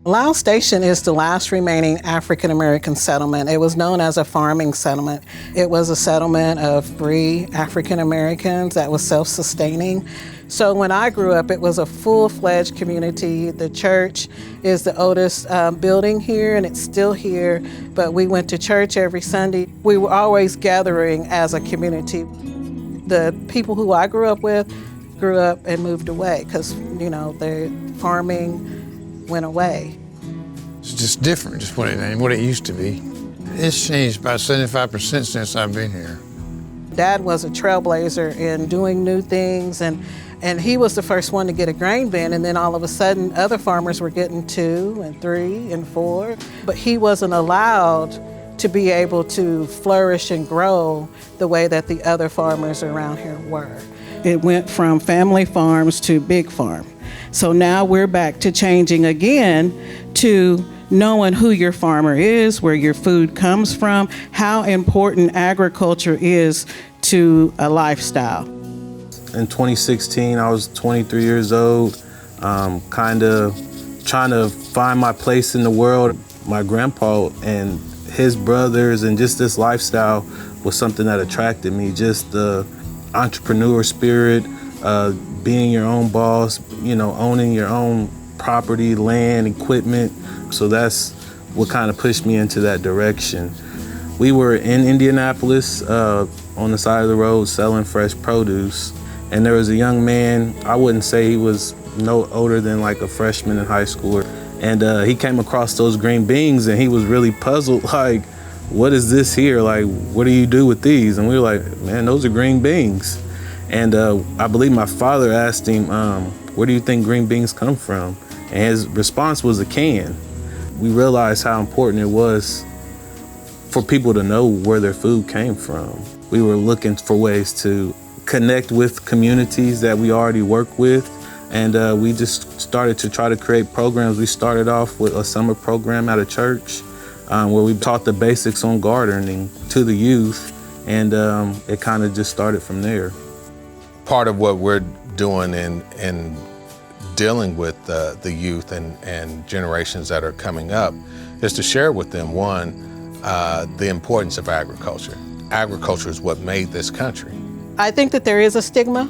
Lyles Station is the last remaining African-American settlement. It was known as a farming settlement. It was a settlement of 3 African-Americans that was self-sustaining. So when I grew up, it was a full-fledged community. The church is the oldest building here, and it's still here, but we went to church every Sunday. We were always gathering as a community. The people who I grew up with grew up and moved away because, the farming went away. It's just different, just what it used to be. It's changed about 75% since I've been here. Dad was a trailblazer in doing new things, and he was the first one to get a grain bin, and then all of a sudden other farmers were getting 2 and 3 and 4, but he wasn't allowed to be able to flourish and grow the way that the other farmers around here were. It went from family farms to big farm. So now we're back to changing again to knowing who your farmer is, where your food comes from, how important agriculture is to a lifestyle. In 2016, I was 23 years old, kind of trying to find my place in the world. My grandpa and his brothers and just this lifestyle was something that attracted me, just the entrepreneur spirit, being your own boss, owning your own property, land, equipment. So that's what kind of pushed me into that direction. We were in Indianapolis on the side of the road selling fresh produce. And there was a young man, I wouldn't say he was no older than like a freshman in high school. And he came across those green beans and he was really puzzled, like, what is this here? Like, what do you do with these? And we were like, man, those are green beans. And I believe my father asked him, where do you think green beans come from? And his response was a can. We realized how important it was for people to know where their food came from. We were looking for ways to connect with communities that we already work with, and we just started to try to create programs. We started off with a summer program at a church where we taught the basics on gardening to the youth, and it kind of just started from there. Part of what we're doing in dealing with the youth and generations that are coming up is to share with them, one, the importance of agriculture. Agriculture is what made this country. I think that there is a stigma.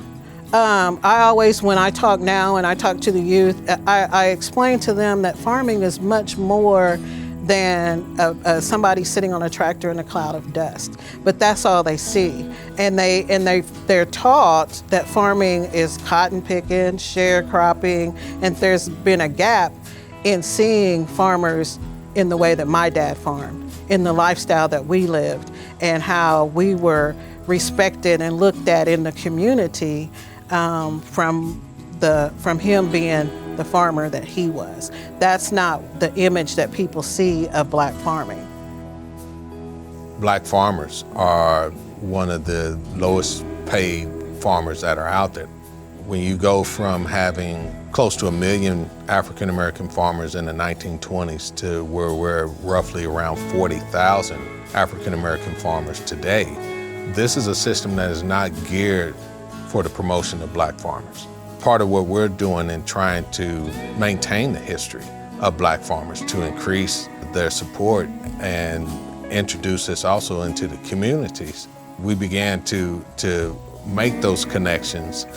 I always, when I talk now and I talk to the youth, I explain to them that farming is much more than somebody sitting on a tractor in a cloud of dust. But that's all they see. And they're taught that farming is cotton picking, sharecropping, and there's been a gap in seeing farmers in the way that my dad farmed, in the lifestyle that we lived, and how we were respected and looked at in the community from him being the farmer that he was. That's not the image that people see of black farming. Black farmers are one of the lowest paid farmers that are out there. When you go from having close to 1 million African American farmers in the 1920s to where we're roughly around 40,000 African American farmers today, this is a system that is not geared for the promotion of black farmers. Part of what we're doing in trying to maintain the history of black farmers, to increase their support and introduce this also into the communities, we began to make those connections,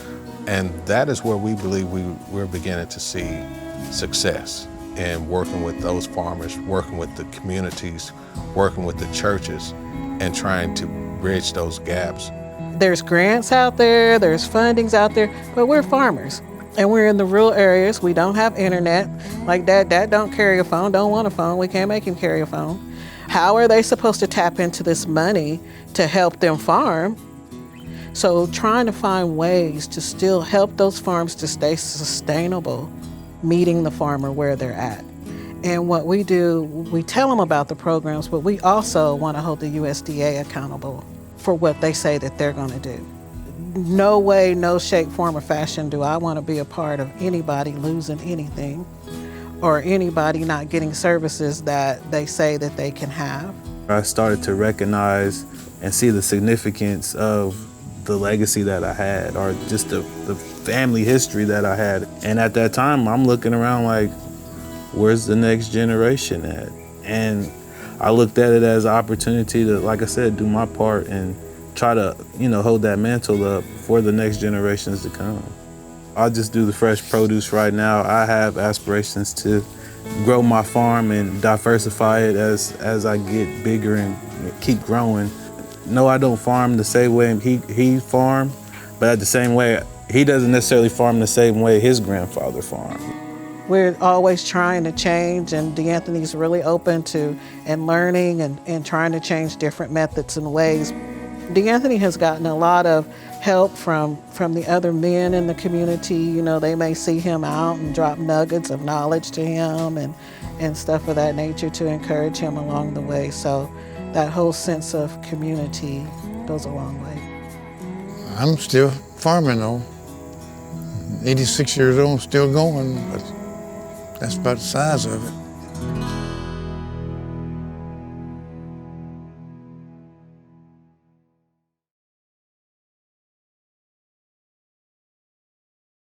and that is where we believe we're beginning to see success in working with those farmers, working with the communities, working with the churches, and trying to bridge those gaps. There's grants out there, there's fundings out there, but we're farmers. And we're in the rural areas. We don't have internet. Like Dad don't carry a phone, don't want a phone. We can't make him carry a phone. How are they supposed to tap into this money to help them farm? So trying to find ways to still help those farms to stay sustainable, meeting the farmer where they're at. And what we do, we tell them about the programs, but we also want to hold the USDA accountable for what they say that they're going to do. No way, no shape, form, or fashion do I want to be a part of anybody losing anything or anybody not getting services that they say that they can have. I started to recognize and see the significance of the legacy that I had, or just the family history that I had. And at that time, I'm looking around like, where's the next generation at? And I looked at it as an opportunity to, like I said, do my part and try to, hold that mantle up for the next generations to come. I just do the fresh produce right now. I have aspirations to grow my farm and diversify it as I get bigger and keep growing. No, I don't farm the same way he farmed, but at the same way, he doesn't necessarily farm the same way his grandfather farmed. We're always trying to change, and DeAnthony's really open to and learning and trying to change different methods and ways. DeAnthony has gotten a lot of help from the other men in the community. They may see him out and drop nuggets of knowledge to him and stuff of that nature to encourage him along the way. So that whole sense of community goes a long way. I'm still farming though. 86 years old, still going, but that's about the size of it.